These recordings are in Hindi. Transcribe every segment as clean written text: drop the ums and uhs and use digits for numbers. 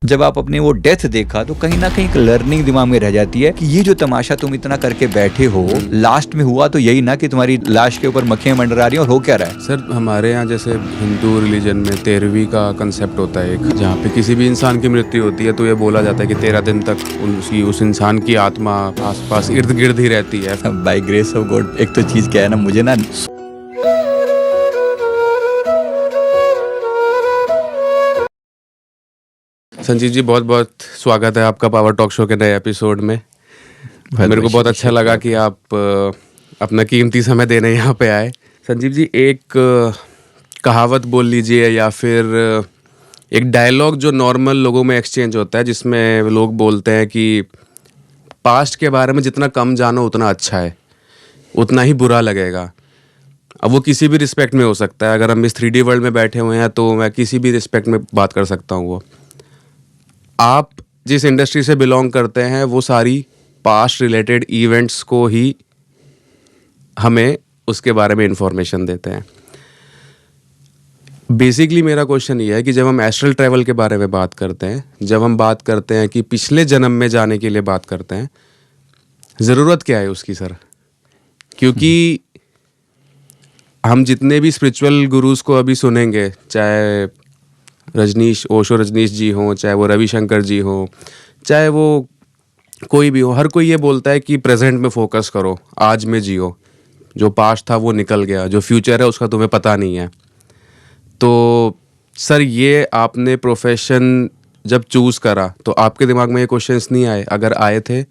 जब आप अपने वो डेथ देखा तो कहीं ना कहीं एक लर्निंग दिमाग में रह जाती है कि ये जो तमाशा तुम इतना करके बैठे हो, लास्ट में हुआ तो यही ना कि तुम्हारी लाश के ऊपर मक्खियां मंडरा रही हैं, और हो क्या रहा है। सर हमारे यहाँ जैसे हिंदू रिलीजन में 13वीं का कंसेप्ट होता है एक, जहाँ पे किसी भी इंसान की मृत्यु होती है तो ये बोला जाता है कि 13 दिन तक उस इंसान की आत्मा आसपास इर्द गिर्द ही रहती है। By grace of god. एक तो चीज क्या है ना, मुझे ना संजीव जी, बहुत बहुत स्वागत है आपका पावर टॉक शो के नए एपिसोड में। मेरे को बहुत अच्छा लगा कि आप अपना कीमती समय देने यहाँ पे आए। संजीव जी, एक कहावत बोल लीजिए या फिर एक डायलॉग जो नॉर्मल लोगों में एक्सचेंज होता है, जिसमें लोग बोलते हैं कि पास्ट के बारे में जितना कम जानो उतना अच्छा है, उतना ही बुरा लगेगा। अब वो किसी भी रिस्पेक्ट में हो सकता है। अगर हम इस 3D वर्ल्ड में बैठे हुए हैं तो मैं किसी भी रिस्पेक्ट में बात कर सकता हूँ। वो आप जिस इंडस्ट्री से बिलोंग करते हैं वो सारी पास्ट रिलेटेड इवेंट्स को ही हमें उसके बारे में इंफॉर्मेशन देते हैं। बेसिकली मेरा क्वेश्चन ये है कि जब हम एस्ट्रल ट्रैवल के बारे में बात करते हैं, जब हम बात करते हैं कि पिछले जन्म में जाने के लिए बात करते हैं, ज़रूरत क्या है उसकी सर? क्योंकि हम जितने भी स्पिरिचुअल गुरुज को अभी सुनेंगे, चाहे ओशो रजनीश जी हों, चाहे वो रविशंकर जी हों, चाहे वो कोई भी हो, हर कोई ये बोलता है कि प्रेजेंट में फोकस करो, आज में जियो। जो पास्ट था वो निकल गया, जो फ्यूचर है उसका तुम्हें पता नहीं है। तो सर, ये आपने प्रोफेशन जब चूज़ करा तो आपके दिमाग में ये क्वेश्चंस नहीं आए? अगर आए थे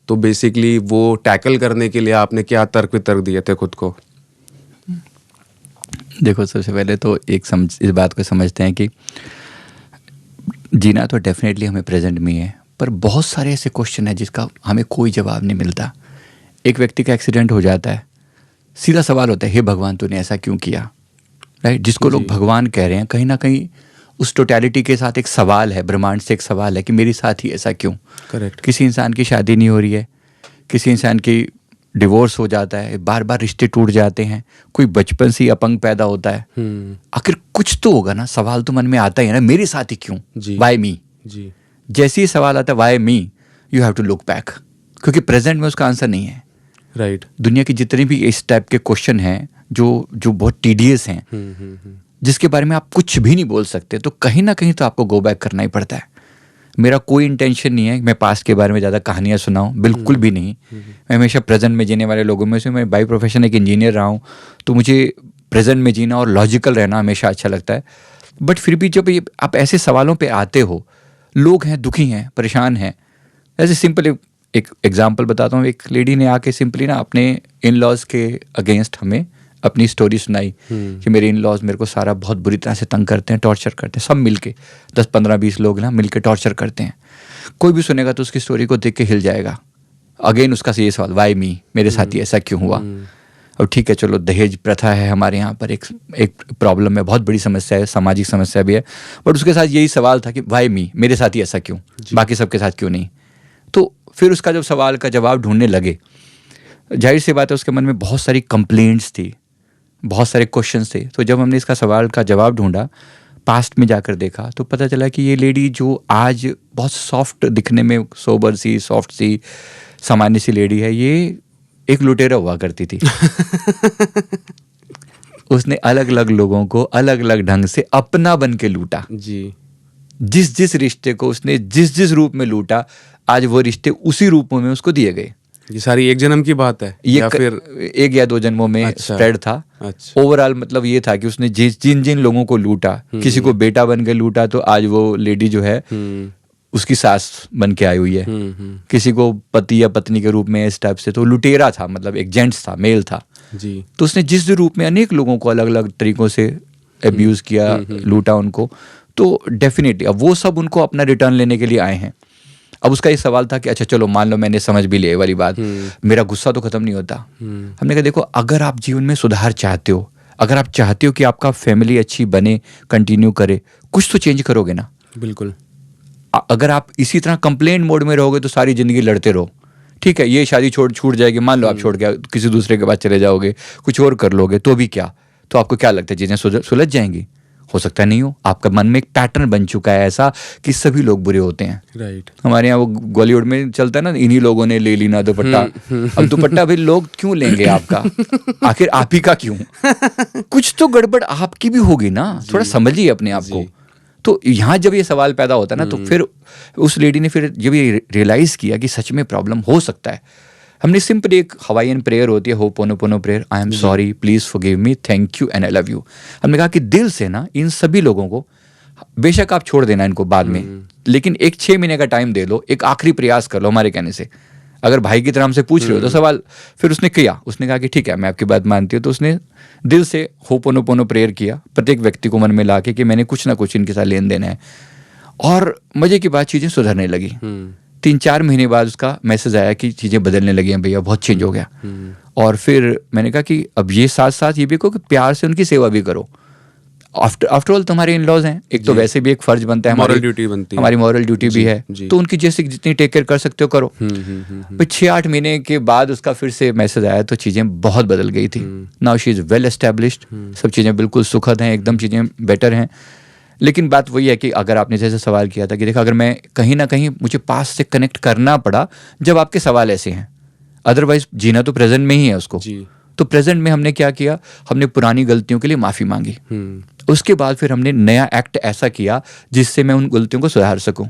तो बेसिकली वो टैकल करने के लिए आपने क्या तर्क वितर्क दिए थे खुद को? देखो, सबसे पहले तो इस बात को समझते हैं कि जीना तो डेफिनेटली हमें प्रेजेंट में है, पर बहुत सारे ऐसे क्वेश्चन है जिसका हमें कोई जवाब नहीं मिलता। एक व्यक्ति का एक्सीडेंट हो जाता है, सीधा सवाल होता है, हे भगवान तूने ऐसा क्यों किया, राइट? जिसको लोग भगवान कह रहे हैं, कहीं ना कहीं उस टोटलिटी के साथ एक सवाल है, ब्रह्मांड से एक सवाल है कि मेरे साथ ही ऐसा क्यों। करेक्ट। किसी इंसान की शादी नहीं हो रही है, किसी इंसान की डिवोर्स हो जाता है, बार बार रिश्ते टूट जाते हैं, कोई बचपन से ही अपंग पैदा होता है। आखिर कुछ तो होगा ना, सवाल तो मन में आता ही है ना, मेरे साथ ही क्यों, वाई मी। जी। जैसे ही सवाल आता है why me, you have to look back, क्योंकि प्रेजेंट में उसका आंसर नहीं है। राइट। दुनिया की जितने भी इस टाइप के क्वेश्चन हैं जो बहुत टीडियस हैं, जिसके बारे में आप कुछ भी नहीं बोल सकते, तो कहीं ना कहीं तो आपको गो बैक करना ही पड़ता है। मेरा कोई इंटेंशन नहीं है कि मैं पास्ट के बारे में ज़्यादा कहानियाँ सुनाऊं, बिल्कुल भी नहीं। मैं हमेशा प्रेजेंट में जीने वाले लोगों में से, मैं बाई प्रोफेशन एक इंजीनियर रहा हूं, तो मुझे प्रेजेंट में जीना और लॉजिकल रहना हमेशा अच्छा लगता है। बट फिर भी जब आप ऐसे सवालों पे आते हो, लोग हैं, दुखी हैं, परेशान हैं। ऐसे सिंपल एक एग्जाम्पल बताता हूँ। एक लेडी ने आके सिंपली ना अपने इन लॉज के अगेंस्ट हमें अपनी स्टोरी सुनाई कि मेरे इन लॉज मेरे को सारा बहुत बुरी तरह से तंग करते हैं, टॉर्चर करते हैं, सब मिलके 10, 15, 20 लोग ना मिलके टॉर्चर करते हैं। कोई भी सुनेगा तो उसकी स्टोरी को देख के हिल जाएगा। अगेन उसका ये सवाल, वाई मी, मेरे साथ ही ऐसा क्यों हुआ। अब ठीक है, चलो, दहेज प्रथा है हमारे यहाँ पर, एक प्रॉब्लम है, बहुत बड़ी समस्या है, सामाजिक समस्या भी है। बट उसके साथ यही सवाल था कि वाई मी, मेरे साथ ही ऐसा क्यों, बाकी सबके साथ क्यों नहीं। तो फिर उसका जब सवाल का जवाब ढूंढने लगे, जाहिर सी बात है उसके मन में बहुत सारी कंप्लेंट्स थी, बहुत सारे क्वेश्चंस थे। तो जब हमने इसका सवाल का जवाब ढूंढा, पास्ट में जाकर देखा, तो पता चला कि ये लेडी जो आज बहुत सॉफ्ट दिखने में, सोबर सी, सॉफ्ट सी, सामान्य सी लेडी है, ये एक लुटेरा हुआ करती थी। उसने अलग अलग लोगों को अलग अलग ढंग से अपना बन के लूटा जी। जिस रिश्ते को उसने जिस रूप में लूटा, आज वो रिश्ते उसी रूप में उसको दिए गए। ये सारी एक जन्म की बात है या फिर 1 या 2 जन्मों में स्प्रेड था। अच्छा। ओवरऑल मतलब ये था कि उसने जिन लोगों को लूटा, किसी को बेटा बन के लूटा, तो आज वो लेडी जो है उसकी सास बन के आई हुई है। किसी को पति या पत्नी के रूप में, इस टाइप से। तो लुटेरा था, मतलब एक जेंट्स था, मेल था जी। तो उसने जिस रूप में अनेक लोगों को अलग अलग तरीकों से अब्यूज किया, लूटा उनको। तो डेफिनेटली अब वो सब उनको अपना रिटर्न लेने के लिए आए हैं। अब उसका ये सवाल था कि अच्छा चलो, मान लो मैंने समझ भी लिया वाली बात, मेरा गुस्सा तो खत्म नहीं होता। हमने कहा देखो, अगर आप जीवन में सुधार चाहते हो, अगर आप चाहते हो कि आपका फैमिली अच्छी बने, कंटिन्यू करे, कुछ तो चेंज करोगे ना। बिल्कुल। अगर आप इसी तरह कंप्लेंट मोड में रहोगे तो सारी जिंदगी लड़ते रहो। ठीक है, ये शादी छूट जाएगी, मान लो आप छोड़ के किसी दूसरे के पास चले जाओगे, कुछ और कर लोगे, तो भी क्या, तो आपको क्या लगता है चीजें सुलझ जाएंगी? हो सकता है नहीं हो, आपका मन में एक पैटर्न बन चुका है ऐसा कि सभी लोग बुरे होते हैं। राइट। हमारे यहाँ वो बॉलीवुड में चलता है ना, इन्हीं लोगों ने ले ली ना दुपट्टा। अब दुपट्टा भाई लोग क्यों लेंगे आपका, आखिर आप ही का क्यों? कुछ तो गड़बड़ आपकी भी होगी ना, थोड़ा समझिए अपने आप को। तो यहाँ जब ये सवाल पैदा होता है ना, तो फिर उस लेडी ने फिर जब ये रियलाइज किया कि सच में प्रॉब्लम हो सकता है, हमने सिंपली एक हवाईयन प्रेयर होती है, ho'oponopono prayer, I am sorry, please forgive me, thank you and I love you. हमने कहा कि दिल से ना इन सभी लोगों को, बेशक आप छोड़ देना इनको बाद में, लेकिन एक 6 महीने का टाइम दे लो, एक आखिरी प्रयास कर लो हमारे कहने से। अगर भाई की तरह हमसे पूछ रहे हो तो सवाल फिर उसने किया, उसने कहा कि ठीक है मैं आपकी बात मानती हूँ, तो उसने दिल से होपोनोपोनो प्रेयर किया, प्रत्येक व्यक्ति को मन में ला के कि मैंने कुछ ना कुछ इनके साथ लेन देन है, और मजे की बात चीज़ें सुधरने लगी। 3-4 महीने बाद उसका मैसेज आया कि चीज़ें बदलने लगी हैं भैया, बहुत चेंज हो गया। और फिर मैंने कहा कि अब ये साथ साथ ये भी कहो कि प्यार से उनकी सेवा भी करो। आफ्टर ऑल तुम्हारे इन लॉज हैं, एक तो वैसे भी एक फर्ज बनता है, मॉरल ड्यूटी बनती है, हमारी मॉरल ड्यूटी भी है, तो उनकी जैसे जितनी टेक केयर कर सकते हो करो। फिर 6-8 महीने के बाद उसका फिर से मैसेज आया, तो चीज़ें बहुत बदल गई थी। Now she is well established, सब चीज़ें बिल्कुल सुखद हैं, एकदम चीज़ें बेटर हैं। लेकिन बात वही है कि अगर आपने जैसे सवाल किया था कि देखा, अगर मैं कहीं ना कहीं मुझे पास से कनेक्ट करना पड़ा जब आपके सवाल ऐसे हैं, अदरवाइज जीना तो प्रेजेंट में ही है उसको। तो प्रेजेंट में हमने क्या किया, हमने पुरानी गलतियों के लिए माफ़ी मांगी। उसके बाद फिर हमने नया एक्ट ऐसा किया जिससे मैं उन गलतियों को सुधार सकूं।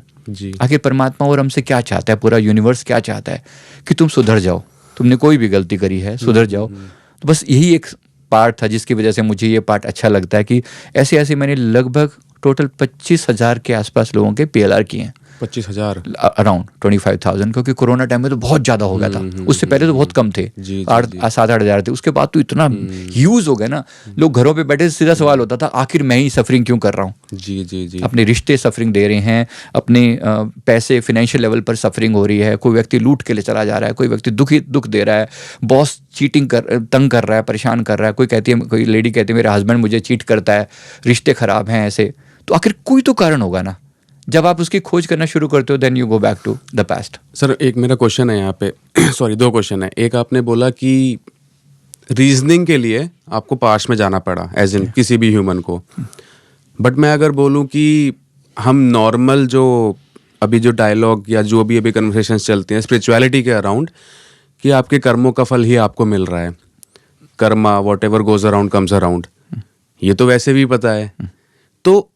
आखिर परमात्मा और हमसे क्या चाहता है, पूरा यूनिवर्स क्या चाहता है कि तुम सुधर जाओ, तुमने कोई भी गलती करी है सुधर जाओ। तो बस यही एक पार्ट था जिसकी वजह से मुझे ये पार्ट अच्छा लगता है कि ऐसे ऐसे मैंने लगभग टोटल 25,000 के आसपास लोगों के PLR किए हैं। 25,000 अराउंड 25,000, क्योंकि कोरोना टाइम में तो बहुत ज़्यादा हो गया था। उससे पहले तो बहुत कम थे, 7-8 हज़ार थे। उसके बाद तो इतना ह्यूज हो गया ना, लोग घरों पे बैठे, सीधा सवाल होता था आखिर मैं ही सफरिंग क्यों कर रहा हूँ। जी। अपने रिश्ते सफरिंग दे रहे हैं, अपने पैसे फाइनेंशियल लेवल पर सफरिंग हो रही है, कोई व्यक्ति लूट के लिए चला जा रहा है, कोई व्यक्ति दुख दे रहा है, बॉस चीटिंग तंग कर रहा है, परेशान कर रहा है, कोई लेडी कहती है मेरा हस्बैंड मुझे चीट करता है, रिश्ते खराब हैं ऐसे। तो आखिर कोई तो कारण होगा ना। जब आप उसकी खोज करना शुरू करते हो, then you go back to the past. Sir एक मेरा क्वेश्चन है यहाँ पे सॉरी 2 क्वेश्चन है। एक आपने बोला कि रीजनिंग के लिए आपको पास्ट में जाना पड़ा, एज इन किसी भी ह्यूमन को। बट मैं अगर बोलूँ कि हम नॉर्मल जो अभी जो डायलॉग या जो भी अभी कन्वर्सेशंस चलती हैं स्पिरिचुअलिटी के अराउंड, कि आपके कर्मों का फल ही आपको मिल रहा है, Karma whatever goes around comes around, ये तो वैसे भी पता है। तो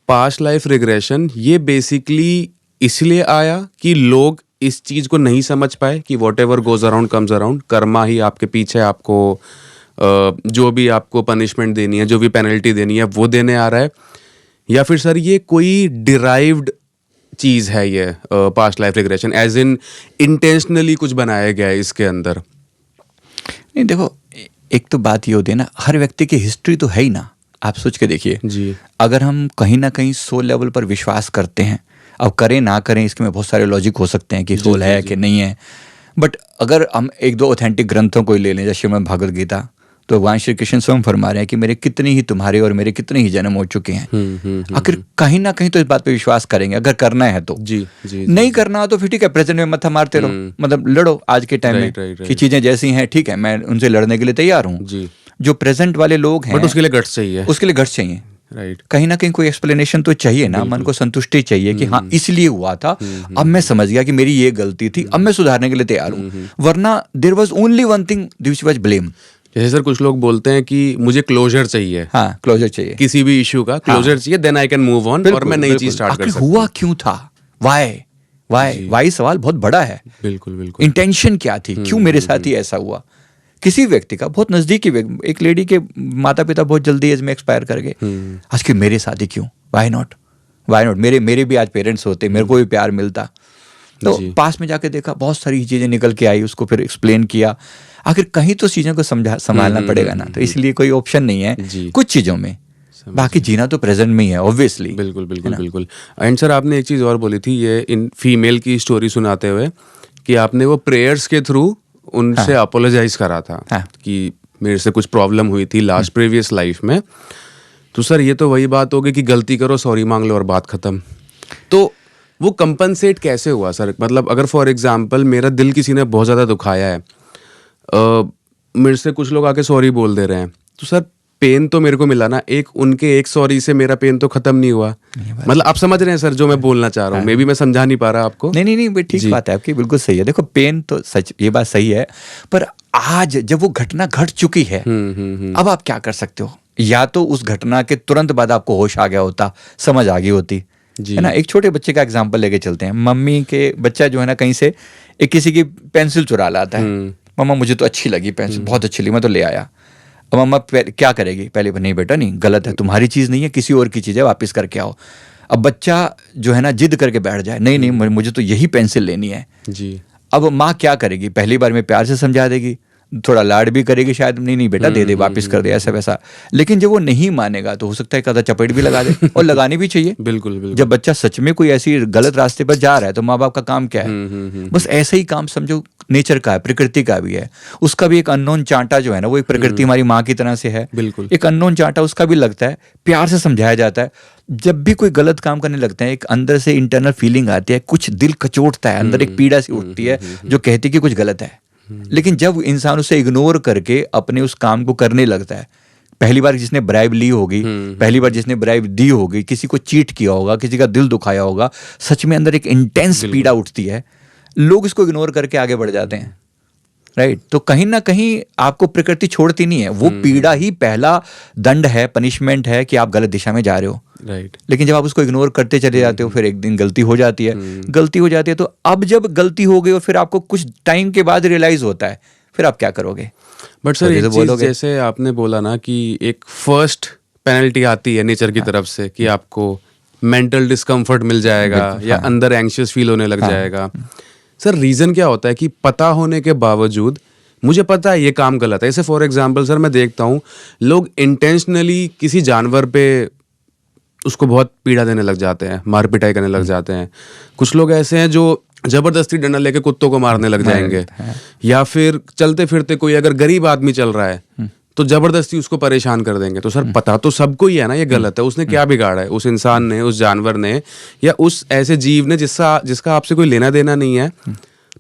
पास्ट लाइफ रिग्रेशन ये बेसिकली इसलिए आया कि लोग इस चीज को नहीं समझ पाए कि whatever goes around comes around, karma ही आपके पीछे आपको जो भी आपको पनिशमेंट देनी है, जो भी पेनल्टी देनी है वो देने आ रहा है, या फिर सर ये कोई डिराइव्ड चीज है ये past life regression, as in intentionally कुछ बनाया गया है इसके अंदर? नहीं देखो, एक तो बात ये होती है ना, हर व्यक्ति की हिस्ट्री तो है ही ना। आप सोच के देखिए जी, अगर हम कहीं ना कहीं सोल लेवल पर विश्वास करते हैं, अब करें ना करें इसके में बहुत सारे लॉजिक हो सकते हैं कि सोल है कि नहीं है, बट अगर हम 1-2 ऑथेंटिक ग्रंथों को ले लें, जैसे श्रीमद् भागवत गीता, तो भगवान श्री कृष्ण स्वयं फरमा रहे हैं कि मेरे कितने ही तुम्हारे और मेरे कितने ही जन्म हो चुके हैं। आखिर कहीं ना कहीं तो इस बात पे विश्वास करेंगे, अगर करना है तो। जी, जी, नहीं करना हो तो फिर ठीक है, प्रेजेंट में मत्था मारते रहो, मतलब लड़ो आज के टाइम में कि चीजें जैसी हैं ठीक है, मैं उनसे लड़ने के लिए तैयार हूँ। जो प्रेजेंट वाले लोग हैं, बट उसके लिए गट्स चाहिए, उसके लिए गट्स चाहिए, राइट। कहीं ना कहीं कोई एक्सप्लेनेशन तो चाहिए ना, मन को संतुष्टि चाहिए कि हाँ इसलिए हुआ था, अब मैं समझ गया कि मेरी ये गलती थी, अब मैं सुधारने के लिए तैयार हूँ। वरना there was only one thing which was blame. जैसे सर कुछ लोग बोलते हैं कि मुझे क्लोजर चाहिए, हाँ क्लोजर चाहिए, किसी भी इशू का क्लोजर चाहिए, then I can move on और मैं नई चीज स्टार्ट कर सकता हूं। हुआ क्यों था, वाई सवाल बहुत बड़ा है। बिल्कुल। इंटेंशन क्या थी, क्यों मेरे साथ ही ऐसा हुआ। किसी व्यक्ति का बहुत नजदीकी एक लेडी के माता पिता बहुत जल्दी एज में एक्सपायर कर गए, आज के मेरे साथ ही क्यों, वाई नॉट मेरे भी आज पेरेंट्स होते, मेरे को भी प्यार मिलता। तो पास में जाके देखा, बहुत सारी चीजें निकल के आई, उसको फिर एक्सप्लेन किया। आखिर कहीं तो चीजों को संभालना पड़ेगा ना, तो इसलिए कोई ऑप्शन नहीं है कुछ चीजों में, बाकी जीना तो प्रेजेंट में ही है ऑब्वियसली। बिल्कुल। एंड सर आपने एक चीज और बोली थी, ये इन फीमेल की स्टोरी सुनाते हुए, कि आपने वो प्रेयर्स के थ्रू उनसे अपोलोजाइज करा था कि मेरे से कुछ प्रॉब्लम हुई थी लास्ट प्रीवियस लाइफ में। तो सर ये तो वही बात हो गई कि गलती करो, सॉरी मांग लो और बात खत्म। तो वो कंपनसेट कैसे हुआ सर? मतलब अगर फॉर एग्जांपल मेरा दिल किसी ने बहुत ज़्यादा दुखाया है, मेरे से कुछ लोग आके सॉरी बोल दे रहे हैं, तो सर पेन तो मेरे को मिला ना, एक उनके एक सॉरी से मेरा पेन तो खत्म नहीं हुआ। मतलब आप समझ रहे हैं सर जो मैं बोलना चाह रहा हूँ? मे बी मैं समझा नहीं पा रहा आपको। नहीं ठीक बात है आपकी, बिल्कुल सही है। देखो पेन तो सच, ये बात सही है, पर आज जब वो घटना घट चुकी है, अब आप क्या कर सकते हो? या तो उस घटना के तुरंत बाद आपको होश आ गया होता, समझ आ गई होती, है ना। एक छोटे बच्चे का एग्जाम्पल लेके चलते हैं। मम्मी के बच्चा जो है ना कहीं से एक किसी की पेंसिल चुरा लाता है, मम्मा मुझे तो अच्छी लगी पेंसिल, बहुत अच्छी लगी, मैं तो ले आया। अब मम्मा क्या करेगी? पहले नहीं बेटा नहीं, गलत है, तुम्हारी चीज़ नहीं है, किसी और की चीज़ है, वापस करके आओ। अब बच्चा जो है ना जिद करके बैठ जाए, नहीं मुझे तो यही पेंसिल लेनी है जी। अब माँ क्या करेगी? पहली बार में प्यार से समझा देगी, थोड़ा लाड भी करेगी शायद, नहीं बेटा दे दे, वापस कर दे, ऐसा वैसा। लेकिन जब वो नहीं मानेगा तो हो सकता है कदा चपेट भी लगा दे, और लगानी भी चाहिए। बिल्कुल। जब बच्चा सच में कोई ऐसी गलत रास्ते पर जा रहा है तो माँ बाप का काम क्या है? बस ऐसा ही काम समझो नेचर का है, प्रकृति का भी है। उसका भी एक अननोन चांटा जो है ना, वो एक प्रकृति हमारी माँ की तरह से है, बिल्कुल। एक अननोन चांटा उसका भी लगता है, प्यार से समझाया जाता है। जब भी कोई गलत काम करने लगते हैं, एक अंदर से इंटरनल फीलिंग आती है, कुछ दिल कचोटता है, अंदर एक पीड़ा सी उठती है जो कहती है कि कुछ गलत है। लेकिन जब इंसान उसे इग्नोर करके अपने उस काम को करने लगता है, पहली बार जिसने ब्राइब ली होगी, पहली बार जिसने ब्राइब दी होगी, किसी को चीट किया होगा, किसी का दिल दुखाया होगा, सच में अंदर एक इंटेंस पीड़ा उठती है, लोग इसको इग्नोर करके आगे बढ़ जाते हैं, राइट। तो कहीं ना कहीं आपको प्रकृति छोड़ती नहीं है, वो पीड़ा ही पहला दंड है, पनिशमेंट है कि आप गलत दिशा में जा रहे हो, राइट। लेकिन जब आप उसको इग्नोर करते चले जाते हो, फिर एक दिन गलती हो जाती है, तो अब जब गलती हो गई और फिर आपको कुछ टाइम के बाद रियलाइज होता है, फिर आप क्या करोगे? बट सर एक चीज जैसे आपने बोला ना कि एक फर्स्ट पेनल्टी आती है नेचर की तरफ से कि आपको मेंटल डिस्कम्फर्ट मिल जाएगा या अंदर एंग्शियस फील होने लग जाएगा। सर रीजन क्या होता है कि पता होने के बावजूद मुझे पता है ये काम गलत है। जैसे फॉर एग्जांपल सर मैं देखता हूँ लोग इंटेंशनली किसी जानवर पे उसको बहुत पीड़ा देने लग जाते हैं, मार पिटाई करने लग जाते हैं। कुछ लोग ऐसे हैं जो जबरदस्ती डंडा लेके कुत्तों को मारने लग जाएंगे, या फिर चलते फिरते कोई अगर गरीब आदमी चल रहा है तो जबरदस्ती उसको परेशान कर देंगे। तो सर पता तो सबको ही है ना ये गलत है, उसने क्या बिगाड़ा है? उस इंसान ने, उस जानवर ने, या उस ऐसे जीव ने जिसका आपसे कोई लेना देना नहीं है।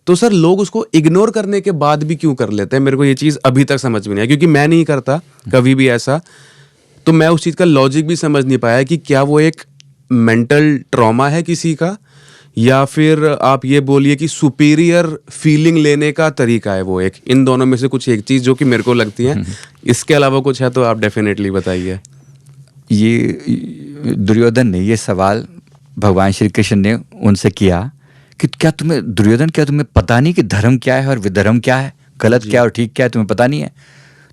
तो सर लोग उसको इग्नोर करने के बाद भी क्यों कर लेते हैं? मेरे को ये चीज़ अभी तक समझ में नहीं आई, क्योंकि मैं नहीं करता कभी भी ऐसा। तो मैं उस चीज़ का लॉजिक भी समझ नहीं पाया कि क्या वो एक मेंटल ट्रॉमा है किसी का, या फिर आप ये बोलिए कि सुपीरियर फीलिंग लेने का तरीका है वो एक। इन दोनों में से कुछ एक चीज़ जो कि मेरे को लगती है। इसके अलावा कुछ है तो आप डेफिनेटली बताइए। ये दुर्योधन ने ये सवाल भगवान श्री कृष्ण ने उनसे किया कि क्या तुम्हें पता नहीं कि धर्म क्या है और विधर्म क्या है, गलत क्या और ठीक क्या है, तुम्हें पता नहीं है?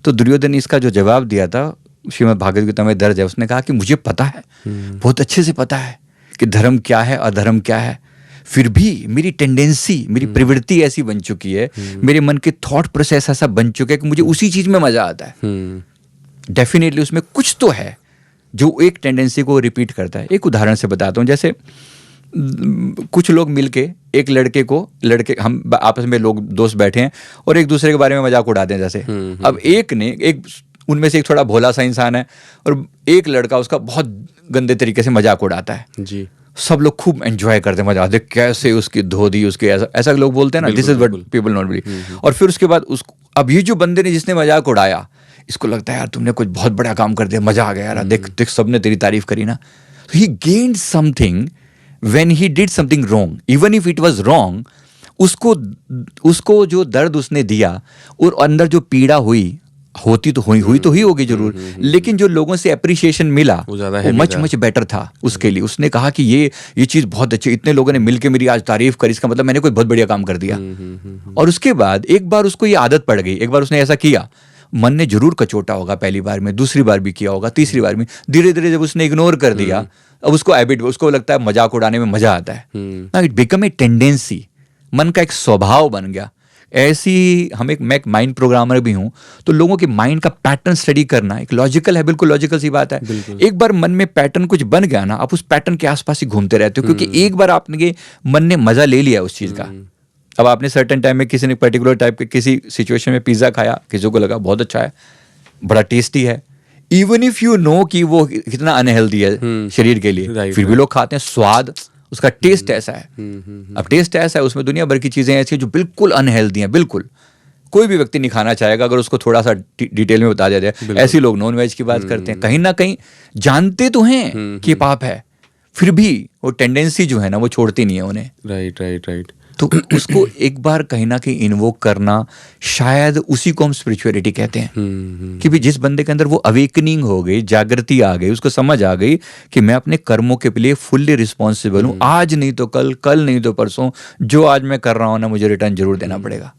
तो दुर्योधन ने इसका जो जवाब दिया था श्रीमद् भागवत गीता में दर्ज है, उसने कहा कि मुझे पता है, बहुत अच्छे से पता है कि धर्म क्या है अधर्म क्या है, फिर भी मेरी टेंडेंसी, मेरी प्रवृत्ति ऐसी बन चुकी है, मेरे मन के थॉट प्रोसेस ऐसा बन चुका है कि मुझे उसी चीज में मजा आता है। डेफिनेटली उसमें कुछ तो है जो एक टेंडेंसी को रिपीट करता है। एक उदाहरण से बताता हूँ, जैसे कुछ लोग मिलके एक लड़के हम आपस में लोग दोस्त बैठे हैं और एक दूसरे के बारे में मजाक उड़ाते हैं। जैसे अब एक उनमें से एक थोड़ा भोला सा इंसान है और एक लड़का उसका बहुत गंदे तरीके से मजाक उड़ाता है जी। सब लोग खूब एंजॉय करते हैं, मजा आते, कैसे उसकी धोती, उसके ऐसा लोग बोलते हैं ना, this is what people not believe. और फिर उसके बाद अब ये जो बंदे ने जिसने मजाक उड़ाया, इसको लगता है यार तुमने कुछ बहुत बड़ा काम कर दिया, मजा आ गया यार, देख सबने तेरी तारीफ करी ना। He gained something when he did something wrong, even if it was wrong. उसको जो दर्द उसने दिया और अंदर जो पीड़ा हुई तो ही होगी जरूर, लेकिन जो लोगों से अप्रिशिएशन मिला वो मच बेटर था उसके लिए। उसने कहा कि ये चीज बहुत अच्छी, इतने लोगों ने मिलकर मेरी आज तारीफ करी, इसका मतलब मैंने कोई बहुत बढ़िया काम कर दिया। और उसके बाद एक बार उसको ये आदत पड़ गई, एक बार उसने ऐसा किया, मन ने जरूर कचोटा होगा, पहली बार में, दूसरी बार भी किया होगा, तीसरी बार में, धीरे धीरे जब उसने इग्नोर कर दिया, अब उसको हैबिट, उसको लगता है मजाक उड़ाने में मजा आता है। ना इट बिकम ए टेंडेंसी, मन का एक स्वभाव बन गया। ऐसी मैं एक माइंड प्रोग्रामर भी हूं, तो लोगों के माइंड का पैटर्न स्टडी करना एक लॉजिकल है, बिल्कुल लॉजिकल सी बात है। एक बार मन में पैटर्न कुछ बन गया ना, आप उस पैटर्न के आसपास ही घूमते रहते हो, क्योंकि एक बार आपने मन ने मजा ले लिया उस चीज का। अब आपने सर्टेन टाइम में किसी ने पर्टिकुलर टाइप के किसी सिचुएशन में पिज्जा खाया, किसी को लगा बहुत अच्छा है, बड़ा टेस्टी है, इवन इफ यू नो कि वो कितना अनहेल्दी है शरीर के लिए, फिर भी लोग खाते हैं। स्वाद, उसका टेस्ट ऐसा है। अब टेस्ट ऐसा है, उसमें दुनिया भर की चीजें ऐसी हैं जो बिल्कुल अनहेल्दी हैं, बिल्कुल कोई भी व्यक्ति नहीं खाना चाहेगा अगर उसको थोड़ा सा डिटेल में बता दिया जाए। ऐसे लोग नॉन वेज की बात करते हैं, कहीं ना कहीं जानते तो हैं कि पाप है, फिर भी वो टेंडेंसी जो है ना वो छोड़ती नहीं है उन्हें। राइट। तो उसको एक बार कहीं ना कहीं इन्वोक करना, शायद उसी को हम स्पिरिचुअलिटी कहते हैं। कि भी जिस बंदे के अंदर वो अवेकनिंग हो गई, जागृति आ गई, उसको समझ आ गई कि मैं अपने कर्मों के लिए फुल्ली रिस्पॉन्सिबल हूँ, आज नहीं तो कल, कल नहीं तो परसों, जो आज मैं कर रहा हूँ ना मुझे रिटर्न जरूर देना पड़ेगा।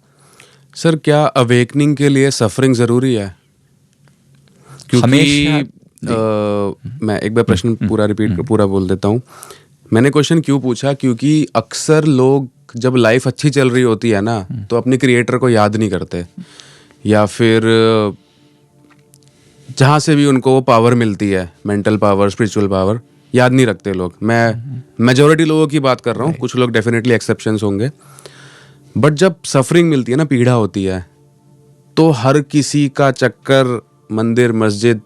सर क्या अवेकनिंग के लिए सफरिंग जरूरी है? क्योंकि मैं एक बार प्रश्न पूरा बोल देता हूँ। मैंने क्वेश्चन क्यों पूछा, क्योंकि अक्सर लोग जब लाइफ अच्छी चल रही होती है ना तो अपने क्रिएटर को याद नहीं करते, या फिर जहाँ से भी उनको वो पावर मिलती है, मेंटल पावर, स्पिरिचुअल पावर, याद नहीं रखते लोग। मैं मेजॉरिटी लोगों की बात कर रहा हूँ, कुछ लोग डेफिनेटली एक्सेप्शंस होंगे। बट जब सफरिंग मिलती है ना, पीड़ा होती है, तो हर किसी का चक्कर मंदिर, मस्जिद,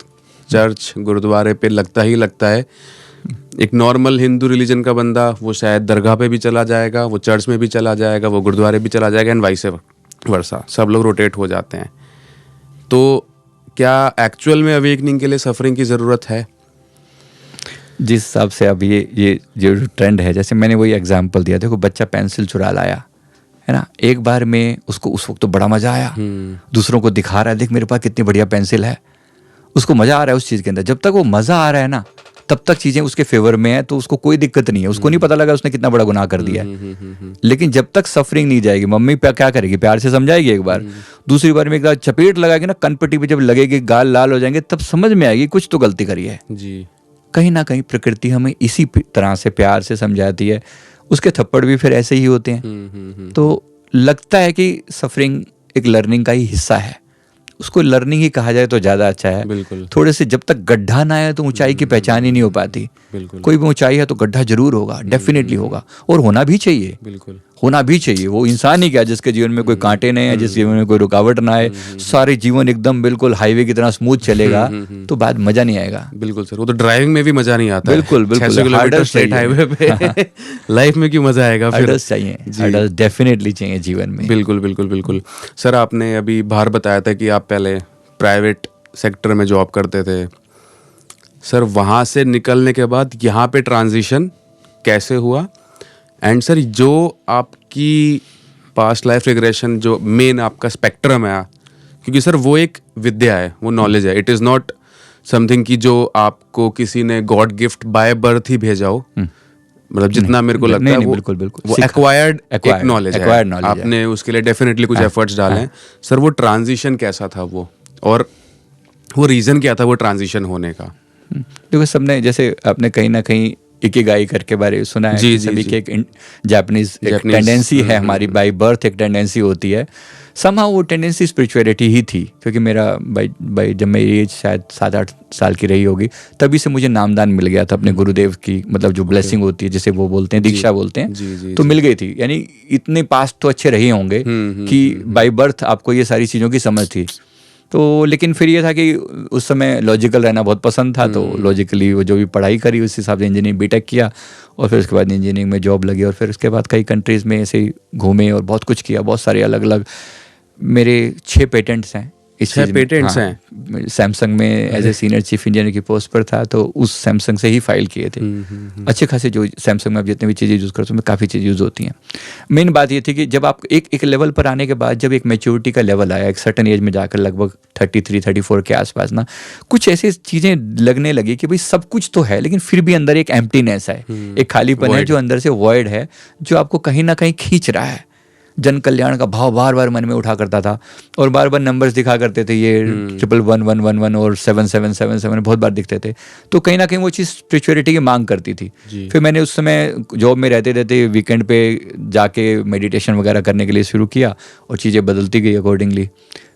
चर्च, गुरुद्वारे पे लगता ही लगता है। एक नॉर्मल हिंदू रिलीजन का बंदा वो शायद दरगाह पे भी चला जाएगा, वो चर्च में भी चला जाएगा, वो गुरुद्वारे भी चला जाएगा, एंड वाइस वर्सा, सब लोग रोटेट हो जाते हैं। तो क्या एक्चुअल में अवेकनिंग के लिए सफरिंग की ज़रूरत है? जिस हिसाब से अब ये जो ट्रेंड है, जैसे मैंने वही एग्जांपल दिया, देखो बच्चा पेंसिल चुरा लाया है ना, एक बार में उसको उस वक्त तो बड़ा मजा आया, दूसरों को दिखा रहा है, देख मेरे पास कितनी बढ़िया पेंसिल है, उसको मजा आ रहा है उस चीज के अंदर। जब तक वो मजा आ रहा है ना तब तक चीजें उसके फेवर में है, तो उसको कोई दिक्कत नहीं है, उसको नहीं पता लगा उसने कितना बड़ा गुनाह कर दिया है। लेकिन जब तक सफरिंग नहीं जाएगी, मम्मी क्या करेगी, प्यार से समझाएगी एक बार, दूसरी बार में एक बार चपेट लगाएगी ना, कनपट्टी पे जब लगेगी, गाल लाल हो जाएंगे, तब समझ में आएगी कुछ तो गलती करी है जी। कहीं ना कहीं प्रकृति हमें इसी तरह से प्यार से समझाती है। उसके थप्पड़ भी फिर ऐसे ही होते हैं। तो लगता है कि सफरिंग एक लर्निंग का ही हिस्सा है, उसको लर्निंग ही कहा जाए तो ज़्यादा अच्छा है। बिल्कुल। थोड़े से जब तक गड्ढा ना आए तो ऊंचाई की पहचान ही नहीं हो पाती। बिल्कुल। कोई भी ऊंचाई है तो गड्ढा जरूर होगा, डेफिनेटली होगा, और होना भी चाहिए। बिल्कुल होना भी चाहिए। वो इंसान ही क्या जिसके जीवन में कोई कांटे नहीं है, जिसके जीवन में कोई रुकावट ना आए, सारे जीवन एकदम बिल्कुल हाईवे की तरह स्मूथ चलेगा तो बाद मजा नहीं आएगा। बिल्कुल सर, वो तो ड्राइविंग में भी मजा नहीं आता। बिल्कुल बिल्कुल 600 किलोमीटर स्ट्रेट हाईवे पे लाइफ में क्यों मजा आएगा? फिर हर्डल्स चाहिए, हर्डल्स डेफिनेटली चाहिए जीवन में। बिल्कुल बिल्कुल बिल्कुल। सर आपने अभी बाहर बताया था कि आप पहले प्राइवेट सेक्टर में जॉब करते थे। सर वहाँ से निकलने के बाद यहाँ पे ट्रांजिशन कैसे हुआ? एंड सर जो आपकी पास्ट लाइफ रिग्रेशन जो मेन आपका स्पेक्ट्रम है, क्योंकि सर वो एक विद्या है, वो नॉलेज है, इट इज़ नॉट समथिंग कि जो आपको किसी ने गॉड गिफ्ट बाय बर्थ ही भेजा हो। मतलब जितना मेरे को लगता है वो बिल्कुल बिल्कुल वो एक्वायर्ड एक नॉलेज है, आपने उसके लिए डेफिनेटली कुछ एफर्ट्स डाले हैं। सर वो ट्रांजिशन कैसा था वो, और वो रीज़न क्या था वो ट्रांजिशन होने का? देखो सबने, जैसे आपने कहीं ना कहीं इकिगाई करके बारे में सुना है, जी, सभी जी, की एक जापानीज टेंडेंसी है, हमारी बाय बर्थ एक टेंडेंसी होती है। समहाउ वो टेंडेंसी स्पिरिचुअलिटी ही थी, क्योंकि मेरा बाई जब मेरी एज शायद 7-8 साल की रही होगी, तभी से मुझे नामदान मिल गया था अपने गुरुदेव की, मतलब जो ब्लेसिंग होती है जिसे वो बोलते हैं, दीक्षा बोलते हैं, तो मिल गई थी। यानी इतने पास्ट तो अच्छे रहे होंगे कि बाय बर्थ आपको ये सारी चीज़ों की समझ थी। तो लेकिन फिर ये था कि उस समय लॉजिकल रहना बहुत पसंद था, तो लॉजिकली वो जो भी पढ़ाई करी उस हिसाब से इंजीनियरिंग बीटेक किया, और फिर उसके बाद इंजीनियरिंग में जॉब लगी, और फिर उसके बाद कई कंट्रीज़ में ऐसे ही घूमे और बहुत कुछ किया, बहुत सारे अलग अलग। मेरे 6 पेटेंट्स हैं। 6 पेटेंट्स हैं सैमसंग में as a senior chief engineer की पोस्ट पर था, तो उस सैमसंग से ही फाइल किए थे। अच्छे खासे जो सैमसंग में आप जितनी भी चीज़ें यूज़ करते हो में काफ़ी चीज़ें यूज़ होती हैं। मेन बात ये थी कि जब आप एक लेवल पर आने के बाद, जब एक मैच्योरिटी का लेवल आया, एक सर्टन एज में जाकर लगभग 33-34 के आसपास ना, कुछ ऐसी चीज़ें लगने लगी कि भाई सब कुछ तो है लेकिन फिर भी अंदर एक एम्प्टीनेस है, एक खालीपन है जो अंदर से वॉइड है, जो आपको कहीं ना कहीं खींच रहा है। जन कल्याण का भाव बार बार मन में उठा करता था, और बार बार नंबर्स दिखा करते थे, ये 11111 और 7777 बहुत बार दिखते थे। तो कहीं ना कहीं वो चीज़ स्पिरिचुअलिटी की मांग करती थी। फिर मैंने उस समय जॉब में रहते रहते वीकेंड पे जाके मेडिटेशन वगैरह करने के लिए शुरू किया, और चीज़ें बदलती गई अकॉर्डिंगली।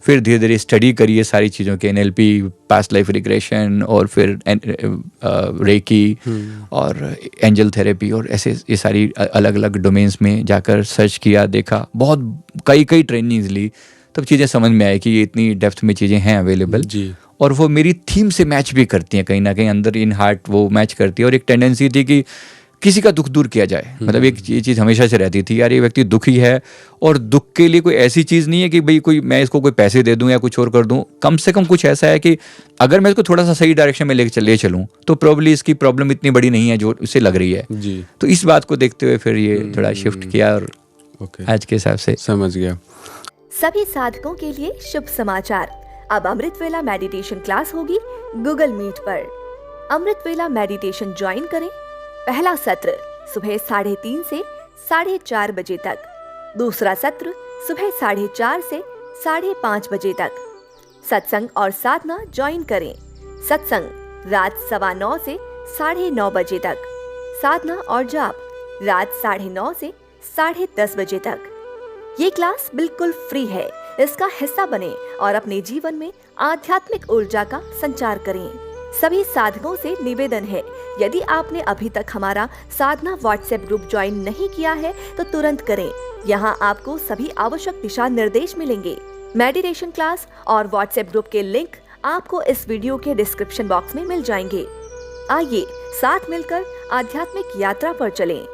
फिर धीरे धीरे स्टडी करी है सारी चीज़ों के, NLP, पास्ट लाइफ रिग्रेशन, और फिर रेकी और एंजल थेरेपी, और ऐसे ये सारी अलग अलग डोमेन्स में जाकर सर्च किया, देखा, बहुत कई ट्रेनिंग्स ली, तब चीज़ें समझ में आई कि ये इतनी डेप्थ में चीज़ें हैं अवेलेबल, और वो मेरी थीम से मैच भी करती हैं, कहीं ना कहीं अंदर इन हार्ट वो मैच करती है। और एक टेंडेंसी थी कि किसी का दुख दूर किया जाए। मतलब एक ये चीज़ हमेशा से रहती थी, यार ये व्यक्ति दुखी है और दुख के लिए कोई ऐसी चीज़ नहीं है कि भाई कोई मैं इसको कोई पैसे दे दूं या कुछ और कर दूं। कम से कम कुछ ऐसा है कि अगर मैं इसको थोड़ा सा सही डायरेक्शन में ले चलूं तो प्रोबेबली इसकी प्रॉब्लम इतनी बड़ी नहीं है जो उसे लग रही है जी। तो इस बात को देखते हुए फिर ये थोड़ा शिफ्ट किया और आज के हिसाब से समझ गया। सभी साधकों के लिए शुभ समाचार, अब अमृत वेला मेडिटेशन क्लास होगी गूगल मीट पर। अमृत वेला मेडिटेशन ज्वाइन करें। पहला सत्र सुबह 3:30 से 4:30 बजे तक, दूसरा सत्र सुबह 4:30 से 5:30 बजे तक। सत्संग और साधना ज्वाइन करें। सत्संग रात 9:15 से 9:30 बजे तक, साधना और जाप रात 9:30 से 10:30 बजे तक। ये क्लास बिल्कुल फ्री है, इसका हिस्सा बने और अपने जीवन में आध्यात्मिक ऊर्जा का संचार करें। सभी साधकों से निवेदन है, यदि आपने अभी तक हमारा साधना व्हाट्सएप ग्रुप ज्वाइन नहीं किया है तो तुरंत करें। यहाँ आपको सभी आवश्यक दिशा निर्देश मिलेंगे। मेडिटेशन क्लास और व्हाट्सएप ग्रुप के लिंक आपको इस वीडियो के डिस्क्रिप्शन बॉक्स में मिल जाएंगे। आइए साथ मिलकर आध्यात्मिक यात्रा पर चलें।